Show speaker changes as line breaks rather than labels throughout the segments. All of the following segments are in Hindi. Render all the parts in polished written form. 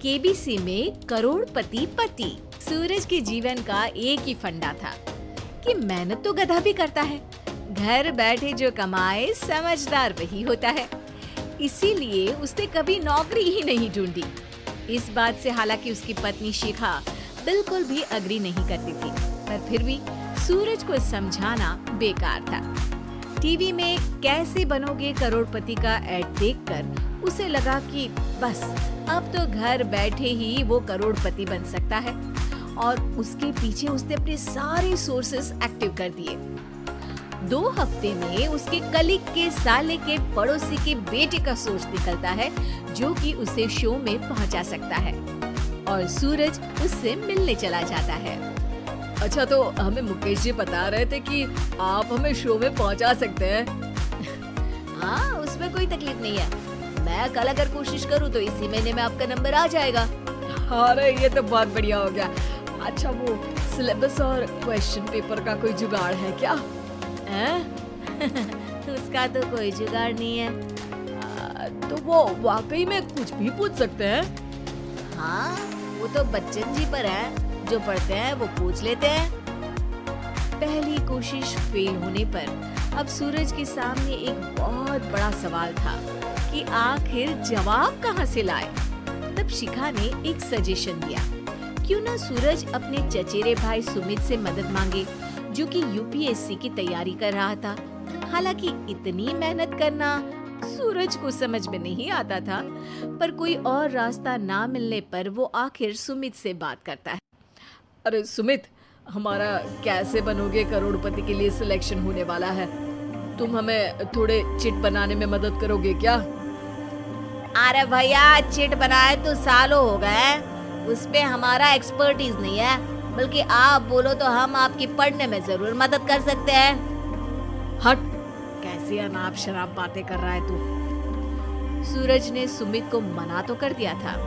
केबीसी में करोड़पति पति। सूरज के जीवन का एक ही फंडा था कि मेहनत तो गधा भी करता है, घर बैठे जो कमाए समझदार वही होता है। इसीलिए उसने कभी नौकरी ही नहीं ढूंढी। इस बात से हालांकि उसकी पत्नी शिखा बिल्कुल भी अग्री नहीं करती थी, पर फिर भी सूरज को समझाना बेकार था। टीवी में कैसे बनोगे करोड़पति का ऐड देखकर उसे लगा कि बस अब तो घर बैठे ही वो करोड़पति बन सकता है, और उसके पीछे उसने अपने सारे सोर्सेस एक्टिव कर दिए। 2 हफ्ते में उसके कलीग के साले के पड़ोसी के बेटे का सोर्स निकलता है जो कि उसे शो में पहुंचा सकता है, और सूरज उससे मिलने चला जाता है।
अच्छा, तो हमें मुकेश जी बता रहे थे कि आप हमें शो में पहुंचा सकते हैं।
हाँ, उसमें कोई तकलीफ नहीं है। मैं कल अगर कोशिश करूँ तो इसी महीने में आपका नंबर आ जाएगा।
अरे ये तो बहुत बढ़िया हो गया। अच्छा, वो सिलेबस और क्वेश्चन पेपर का कोई जुगाड़ है क्या?
उसका तो कोई जुगाड़ नहीं है।
तो वो वाकई में कुछ भी पूछ सकते हैं?
हाँ, वो तो बच्चन जी पर है, जो पढ़ते हैं वो पूछ लेते हैं। पहली कोशिश फेल होने पर अब सूरज के सामने एक बहुत बड़ा सवाल था कि आखिर जवाब कहाँ से लाए। तब शिखा ने एक सजेशन दिया, क्यों ना सूरज अपने चचेरे भाई सुमित से मदद मांगे, जो कि यूपीएससी की तैयारी कर रहा था। हालांकि इतनी मेहनत करना सूरज को समझ में नहीं आता था, पर कोई और रास्ता ना मिलने पर वो आखिर सुमित से बात करता है।
अरे सुमित, हमारा कैसे बनोगे करोड़पति के लिए सिलेक्शन होने वाला है। तुम हमें थोड़े चिट बनाने में मदद करोगे क्या?
अरे भैया, चिट बनाए तो सालों हो गए, उसपे हमारा एक्सपर्टीज नहीं है, बल्कि आप बोलो तो हम आपकी पढ़ने में जरूर मदद कर सकते हैं।
हट, कैसी अनाप शराब बातें कर रहा है तू।
सूरज ने सुमित को मना तो कर दिया था,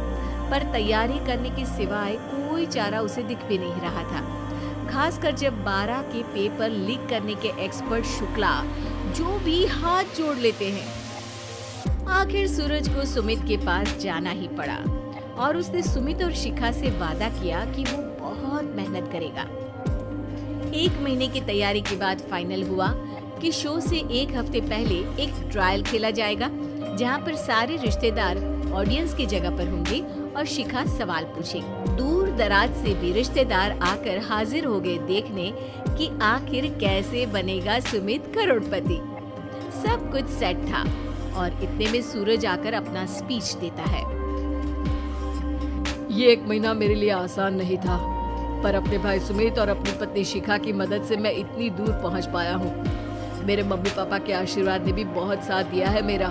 पर तैयारी करने के सिवाय कोई चारा उसे दिख भी नहीं रहा था, खासकर जब 12 के पेपर लीक करने के एक्सपर्ट शुक्ला जो भी हाथ जोड़ लेते हैं। आखिर सूरज को सुमित के पास जाना ही पड़ा, और उसने सुमित और शिखा से वादा किया कि वो बहुत मेहनत करेगा। 1 महीने की तैयारी के बाद फाइनल हुआ कि शो से 1 हफ्ते पहले एक ट्रायल खेला जाएगा, जहां पर सारे रिश्तेदार ऑडियंस की जगह पर होंगे और शिखा सवाल पूछेगी। दूर दराज से भी रिश्तेदार आकर हाजिर हो गए देखने कि आखिर कैसे बनेगा सुमित करोड़पति। सब कुछ सेट था, और इतने में सूरज आकर अपना स्पीच देता है।
ये 1 महीना मेरे लिए आसान नहीं था, पर अपने भाई सुमित और अपनी पत्नी शिखा की मदद से मैं इतनी दूर पहुंच पाया हूँ। मेरे मम्मी पापा के आशीर्वाद ने भी बहुत साथ दिया है मेरा।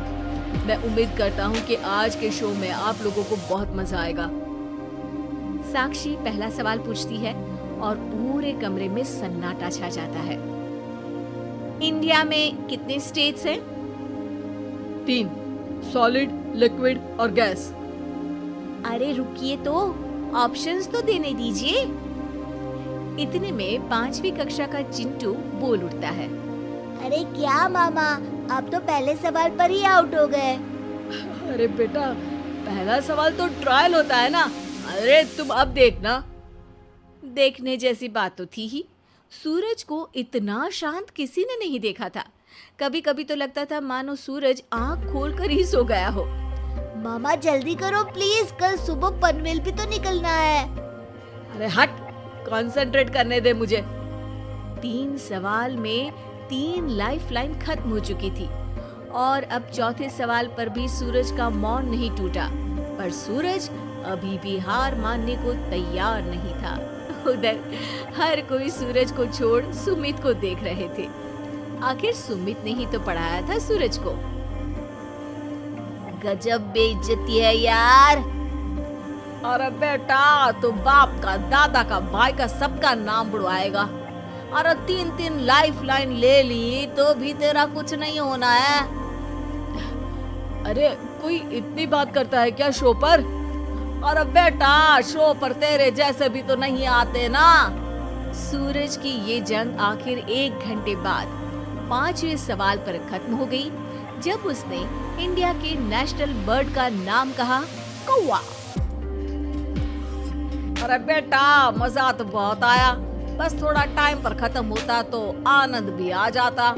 मैं उम्मीद करता हूँ कि आज के शो में आप लोगों को बहुत मजा आएगा।
साक्षी पहला सवाल पूछती है और पूरे कमरे में सन्नाटा छा जाता है। इंडिया में कितने स्टेट्स हैं?
3, सॉलिड, लिक्विड और गैस।
अरे रुकिए, तो ऑप्शंस तो देने दीजिए। इतने में 5वीं कक्षा का चिंटू बोल उठता है।
अरे क्या मामा, आप तो पहले सवाल पर ही आउट हो गए।
अरे बेटा, पहला सवाल तो ट्रायल होता है ना। अरे तुम अब देखना।
देखने जैसी बात तो थी ही। सूरज को इतना शांत किसी ने नहीं देखा था। कभी कभी तो लगता था मानो सूरज आंख खोलकर ही सो गया हो।
मामा जल्दी करो प्लीज, कल सुबह पनवेल भी तो निकलना है।
अरे हट, कंसंट्रेट करने दे मुझे।
3 सवाल में 3 लाइफलाइन खत्म हो चुकी थी, और अब चौथे सवाल पर भी सूरज का मौन नहीं टूटा। पर सूरज अभी भी हार मानने को तैयार नहीं था। उधर हर कोई सूरज को छोड़ सुमित को देख रहे थे। आखिर सुमित ने ही तो पढ़ाया था सूरज को।
गजब बेइज्जती है यार।
अरे बेटा, तो बाप का, दादा का, भाई का, सबका नाम बुड़वाएगा।
अरे 3 लाइफलाइन ले ली तो भी तेरा कुछ नहीं होना है।
अरे कोई इतनी बात करता है क्या शो पर?
अरे बेटा, शो पर तेरे जैसे भी तो नहीं आते ना। सूरज की ये जंग आखिर 1 घंटे बाद 5वें सवाल पर खत्म हो गई, जब उसने इंडिया के नेशनल बर्ड का नाम कहा, कौवा।
अरे बेटा, मजा तो बहुत आया, बस थोड़ा टाइम पर खत्म होता तो आनंद भी आ जाता।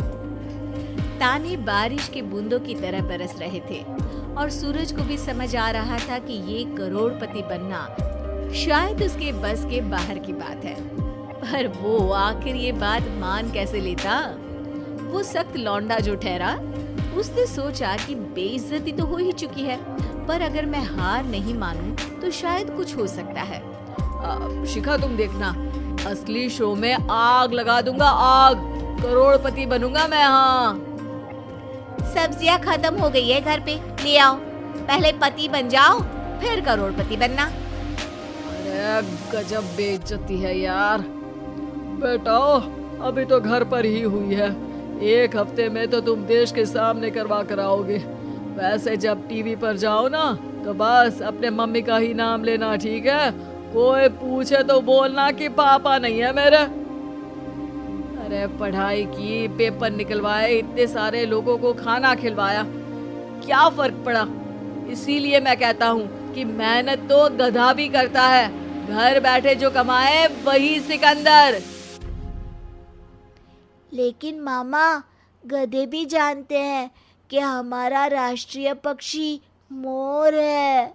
ताने बारिश के बूंदों की तरह बरस रहे थे और सूरज को भी समझ आ रहा था कि ये करोड़पति बनना शायद उसके बस के बाहर की बात है। पर वो आखिर ये बात मान कैसे लेता? वो सख्त लौंडा जो ठहरा, उसने सोचा कि बेइज्जती तो हो ही चुकी है, पर अगर मैं हार नहीं मानूं तो शायद कुछ हो सकता है।
शिखा, तुम देखना, असली शो में आग लगा दूंगा, आग, करोड़पति बनूंगा मैं। हाँ,
सब्जियां खत्म हो गई है घर पे, ले आओ। पहले पति बन जाओ, फिर करोड़पति बनना।
अरे गजब बेइज्जती है यार। बेटा, अभी तो घर पर ही हुई है, 1 हफ्ते में तो तुम देश के सामने करवा कर आओगे। वैसे जब टीवी पर जाओ ना तो बस अपने मम्मी का ही नाम लेना, ठीक है? कोई पूछे तो बोलना कि पापा नहीं है मेरे। अरे पढ़ाई की, पेपर निकलवाए, इतने सारे लोगों को खाना खिलवाया, क्या फर्क पड़ा? इसीलिए मैं कहता हूँ कि मेहनत तो गधा भी करता है, घर बैठे जो कमाए वही सिकंदर।
लेकिन मामा, गधे भी जानते हैं कि हमारा राष्ट्रीय पक्षी मोर है।